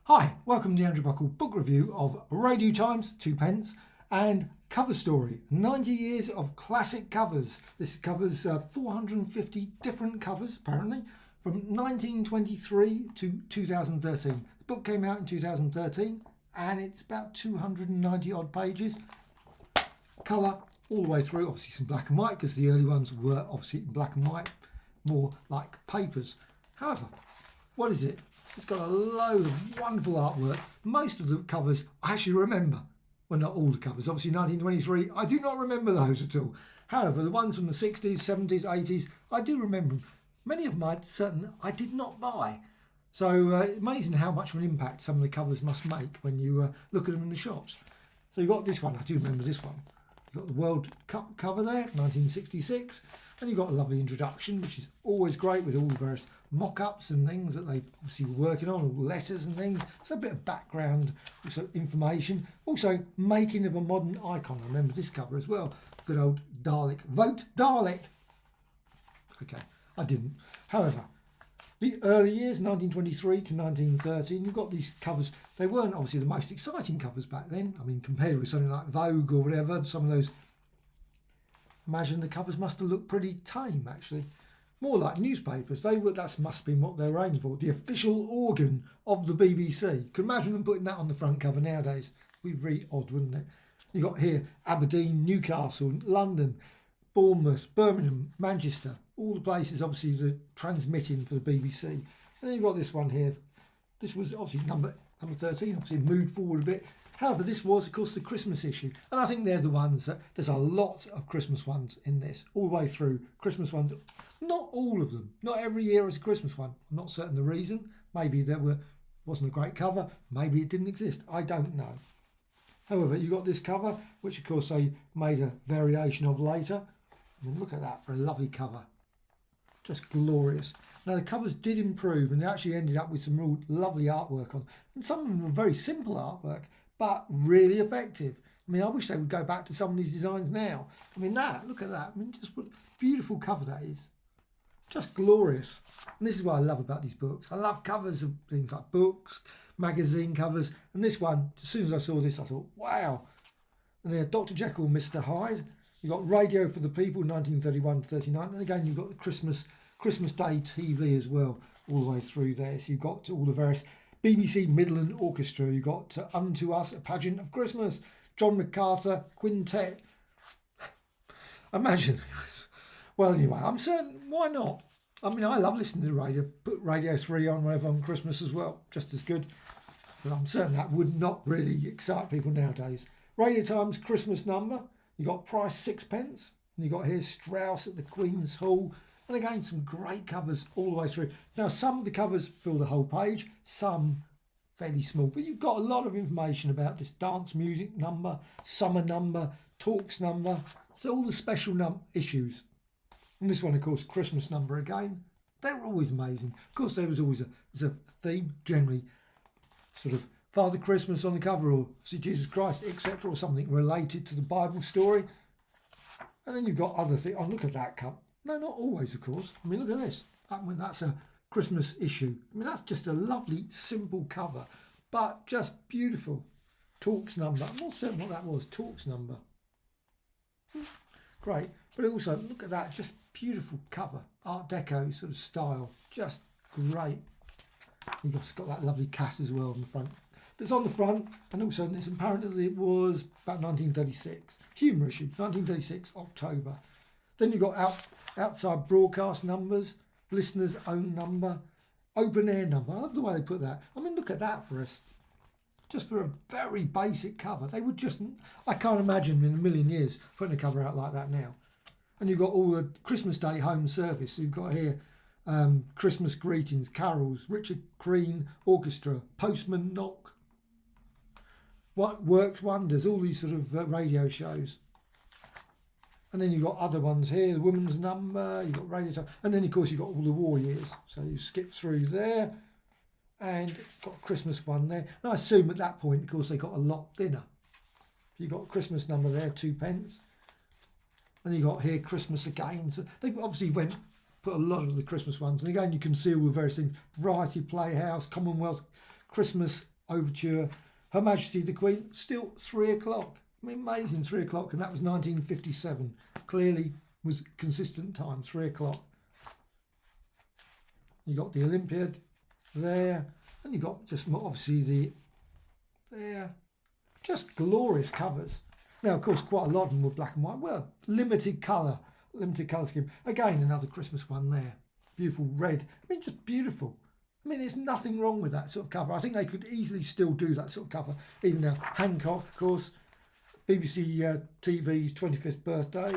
Hi, welcome to the Andrew Buckle book review of Radio Times, 2p, and Cover Story, 90 years of classic covers. This covers 450 different covers, apparently, from 1923 to 2013. The book came out in 2013, and it's about 290 odd pages. Colour all the way through, obviously some black and white, because the early ones were obviously in black and white, more like papers. However, what is it? It's got a load of wonderful artwork. Most of the covers I actually remember. Well, not all the covers. Obviously 1923, I do not remember those at all. However, the ones from the 60s, 70s, 80s, I do remember them. Many of them I did not buy. So amazing how much of an impact some of the covers must make when you look at them in the shops. So you've got this one. I do remember this one. You've got the World Cup cover there, 1966. And you've got a lovely introduction, which is always great with all the various mock-ups and things that they've obviously were working on, all letters and things. So a bit of background, also information. Also, making of a modern icon. I remember this cover as well. Good old Dalek. Vote Dalek! Okay, I didn't. However, the early years, 1923 to 1913, you've got these covers. They weren't obviously the most exciting covers back then. I mean, compared with something like Vogue or whatever, some of those, imagine the covers must have looked pretty tame, actually. More like newspapers. That must have been what they were aiming for. The official organ of the BBC. Could imagine them putting that on the front cover nowadays. It'd be very odd, wouldn't it? You've got here Aberdeen, Newcastle, London, Bournemouth, Birmingham, Manchester. All the places obviously that are transmitting for the BBC. And then you've got this one here. This was obviously number 13, obviously moved forward a bit. However, this was, of course, the Christmas issue. And I think they're the ones that, there's a lot of Christmas ones in this, all the way through. Christmas ones, not all of them. Not every year is a Christmas one. I'm not certain the reason. Maybe wasn't a great cover. Maybe it didn't exist. I don't know. However, you got this cover, which, of course, they made a variation of later. I mean, look at that for a lovely cover. Just glorious. Now, the covers did improve, and they actually ended up with some real lovely artwork on. And some of them were very simple artwork, but really effective. I mean, I wish they would go back to some of these designs now. I mean, look at that. I mean, just what a beautiful cover that is. Just glorious. And this is what I love about these books. I love covers of things like books, magazine covers. And this one, as soon as I saw this, I thought, wow. And then Dr. Jekyll and Mr. Hyde. You've got Radio for the People, 1931 to 39. And again, you've got the Christmas Day TV as well, all the way through there. So you've got all the various BBC Midland Orchestra. You've got Unto Us, A Pageant of Christmas, John MacArthur Quintet. Imagine. Well, anyway, I'm certain, why not? I mean, I love listening to the radio. Put Radio 3 on whenever on Christmas as well, just as good. But I'm certain that would not really excite people nowadays. Radio Times Christmas number. You got price 6p. And you got here Strauss at the Queen's Hall. And again, some great covers all the way through. Now, some of the covers fill the whole page, some fairly small. But you've got a lot of information about this dance music number, summer number, talks number. So all the special issues. And this one, of course, Christmas number again. They were always amazing. Of course, there was always a theme, generally sort of Father Christmas on the cover, or see Jesus Christ, etc., or something related to the Bible story. And then you've got other things. Oh, look at that cover. No, not always, of course. I mean, look at this. That's a Christmas issue. I mean, that's just a lovely, simple cover, but just beautiful. Talks number. I'm not certain what that was. Talks number. Great. But also, look at that. Just beautiful cover. Art Deco sort of style. Just great. You've got that lovely cat as well on the front. That's on the front, and also this apparently it was about 1936. Humour issue, 1936, October. Then you've got outside broadcast numbers, listeners' own number, open air number. I love the way they put that. I mean, look at that for us. Just for a very basic cover. They would just, I can't imagine in a million years putting a cover out like that now. And you've got all the Christmas Day home service. So you've got here Christmas greetings, carols, Richard Green Orchestra, Postman Knock, What Works Wonders, all these sort of radio shows. And then you've got other ones here, the woman's number, you've got radio time, and then of course you've got all the war years. So you skip through there and got a Christmas one there. And I assume at that point, of course, they got a lot thinner. You've got a Christmas number there, 2p. And you got here Christmas again. So they obviously put a lot of the Christmas ones. And again, you can see all the various things. Variety Playhouse, Commonwealth Christmas Overture, Her Majesty the Queen, still 3 o'clock. I mean, amazing, 3 o'clock, and that was 1957. Clearly was consistent time, 3 o'clock. You got the Olympiad there, and you got just obviously there, just glorious covers. Now, of course, quite a lot of them were black and white. Well, limited colour scheme. Again, another Christmas one there. Beautiful red. I mean, just beautiful. I mean, there's nothing wrong with that sort of cover. I think they could easily still do that sort of cover, even now. Hancock, of course, BBC TV's 25th birthday.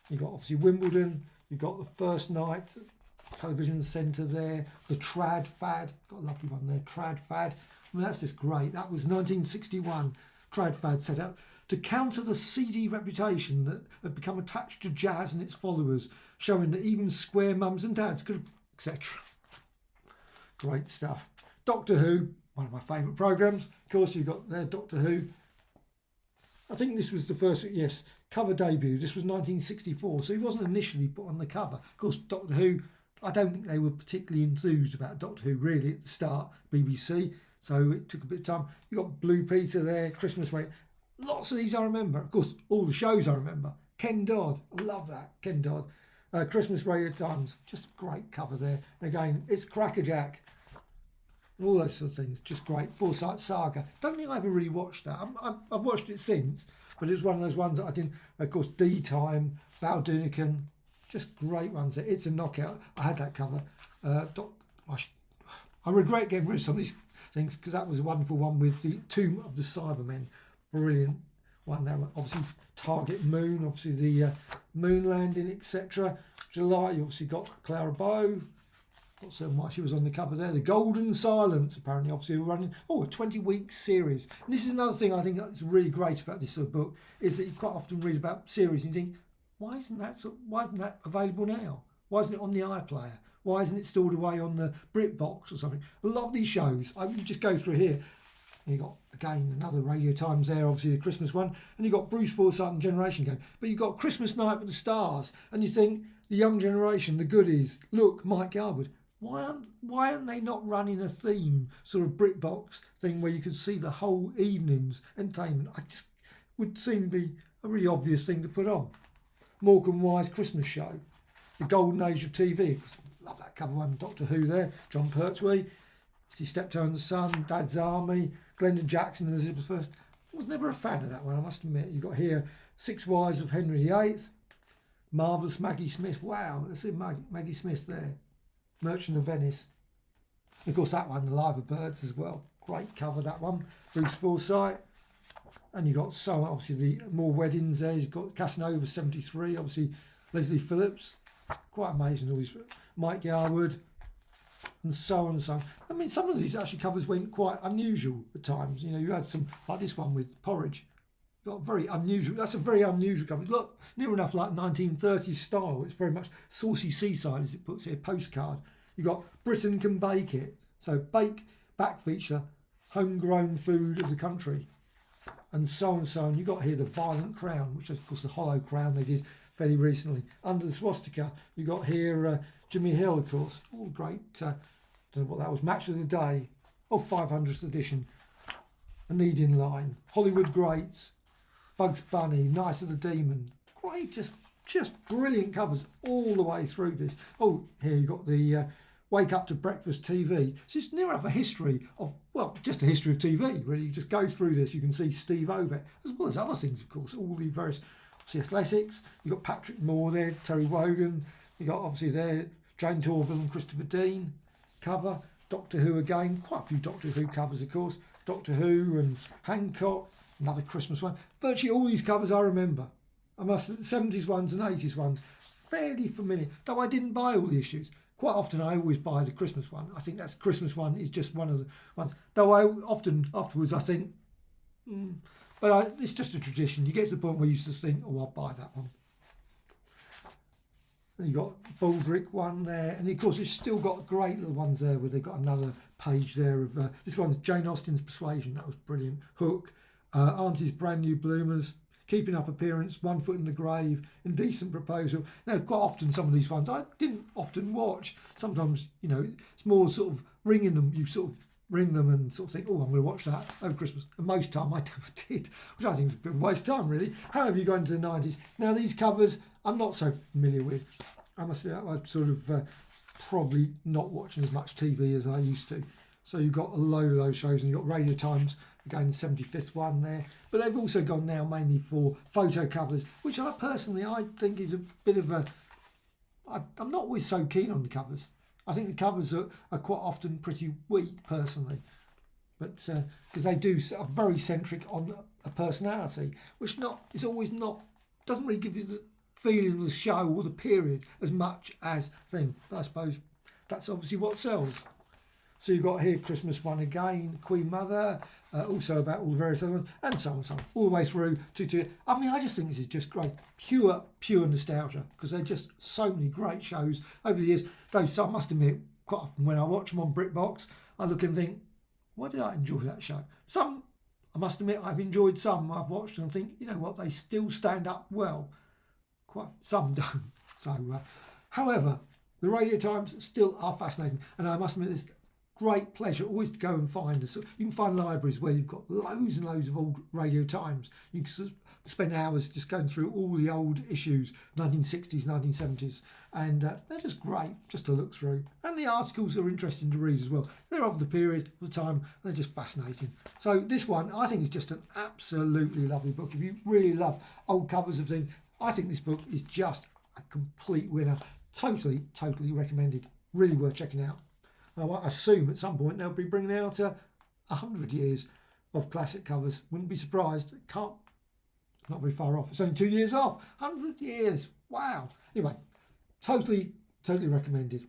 You've got obviously Wimbledon. You've got the first night, television centre there. The Trad Fad. Got a lovely one there. Trad Fad. I mean, that's just great. That was 1961. Trad Fad set out to counter the seedy reputation that had become attached to jazz and its followers, showing that even square mums and dads could, etc. Great stuff. Doctor Who, one of my favourite programmes. Of course, you've got there Doctor Who. I think this was the first, yes, cover debut. This was 1964, so he wasn't initially put on the cover. Of course, Doctor Who, I don't think they were particularly enthused about Doctor Who really at the start, BBC, so it took a bit of time. You got Blue Peter there, Christmas Radio. Lots of these I remember. Of course, all the shows I remember. Ken Dodd, I love that, Ken Dodd. Christmas Radio Times, just a great cover there. Again, it's Crackerjack. All those sort of things, just great. Forsyte Saga. Don't think I ever really watched that. I've watched it since, but it was one of those ones that I didn't. Of course, D-Time, Val Doonican, just great ones. It's a knockout. I had that cover. I regret getting rid of some of these things because that was a wonderful one with the Tomb of the Cybermen. Brilliant one. That one, obviously Target Moon, obviously the moon landing, etc. July, you obviously got Clara Bow. Not so much. She was on the cover there. The Golden Silence, apparently, obviously, we're running a 20-week series. And this is another thing I think that's really great about this sort of book is that you quite often read about series and you think, why isn't that available now? Why isn't it on the iPlayer? Why isn't it stored away on the BritBox or something? A lot of these shows, I can just go through here. And you got again another Radio Times there, obviously the Christmas one, and you got Bruce Forsyth and Generation Game. But you got Christmas Night with the Stars, and you think the young generation, the goodies. Look, Mike Yarwood. Why aren't they not running a theme sort of BritBox thing where you could see the whole evening's entertainment? I just would seem to be a really obvious thing to put on. Morecambe Wise Christmas Show, the golden age of TV. Love that cover one. Doctor Who there, John Pertwee. He Stepped on the Sun, Dad's Army, Glenda Jackson and Elizabeth I. I was never a fan of that one, I must admit. You got here Six Wives of Henry VIII, Marvellous Maggie Smith. Wow, let's see Maggie Smith there. Merchant of Venice. Of course, that one, The Live Birds as well. Great cover, that one. Bruce Forsyth. And you got obviously the more weddings there. You've got Casanova 73, obviously Leslie Phillips. Quite amazing, all these. Mike Yarwood. And so on and so on. I mean, some of these actually covers went quite unusual at times. You know, you had some, like this one with Porridge. Got very unusual. That's a very unusual cover. Look, near enough like 1930s style. It's very much Saucy Seaside, as it puts here, postcard. You got Britain Can Bake It. So bake, back feature, homegrown food of the country. And so on and so on. You got here the Violent Crown, which is of course the Hollow Crown they did fairly recently. Under the Swastika, you got here Jimmy Hill, of course. All great. Don't know what that was. Match of the Day. 500th edition. A Kneading Line. Hollywood Greats. Bugs Bunny, Night of the Demon. Great, just brilliant covers all the way through this. Here you got the Wake Up to Breakfast TV. So it's near enough a history of, just a history of TV, really. You just go through this, you can see Steve Ovett, as well as other things, of course, all the various athletics. You've got Patrick Moore there, Terry Wogan. You got obviously there Jane Torville and Christopher Dean cover. Doctor Who again, quite a few Doctor Who covers, of course. Doctor Who and Hancock. Another Christmas one. Virtually all these covers I remember. I must have the 70s ones and 80s ones. Fairly familiar. Though I didn't buy all the issues. Quite often I always buy the Christmas one. I think that's Christmas one is just one of the ones. Though I often afterwards I think, it's just a tradition. You get to the point where you just think, I'll buy that one. And you got Baldrick one there. And of course it's still got great little ones there where they've got another page there of, this one's Jane Austen's Persuasion. That was brilliant. Hook. Auntie's Brand New Bloomers, Keeping Up Appearance, One Foot in the Grave, Indecent Proposal. Now, quite often some of these ones I didn't often watch. Sometimes, it's more sort of ringing them. You sort of ring them and sort of think, oh, I'm going to watch that over Christmas. And most time I never did, which I think is a bit of a waste of time, really. However, you go into the 90s. Now, these covers I'm not so familiar with. I must say, I'm sort of probably not watching as much TV as I used to. So you've got a load of those shows, and you've got Radio Times, again, the 75th one there. But they've also gone now mainly for photo covers, which I think is a bit of a... I'm not always so keen on the covers. I think the covers are quite often pretty weak, personally. But because they are very centric on a personality, which doesn't really give you the feeling of the show or the period as much as thing. But I suppose that's obviously what sells. So you've got here Christmas one again, Queen Mother, also about all the various other ones, and so on, all the way through to. I mean, I just think this is just great, pure nostalgia, because they're just so many great shows over the years. Those, I must admit, quite often when I watch them on BritBox, I look and think, why did I enjoy that show? Some, I must admit, I've enjoyed some I've watched and think, you know what, they still stand up well. Some don't. So, however, the Radio Times still are fascinating, and I must admit, it's great pleasure always to go and find this. You can find libraries where you've got loads and loads of old Radio Times. You can sort of spend hours just going through all the old issues, 1960s, 1970s, and they're just great just to look through. And the articles are interesting to read as well. They're of the period, of the time, and they're just fascinating. So this one, I think, is just an absolutely lovely book. If you really love old covers of things, I think this book is just a complete winner. Totally recommended. Really worth checking out. I assume at some point they'll be bringing out 100 years of classic covers. Wouldn't be surprised. Not very far off. It's only 2 years off. 100 years. Wow. Anyway, totally recommended.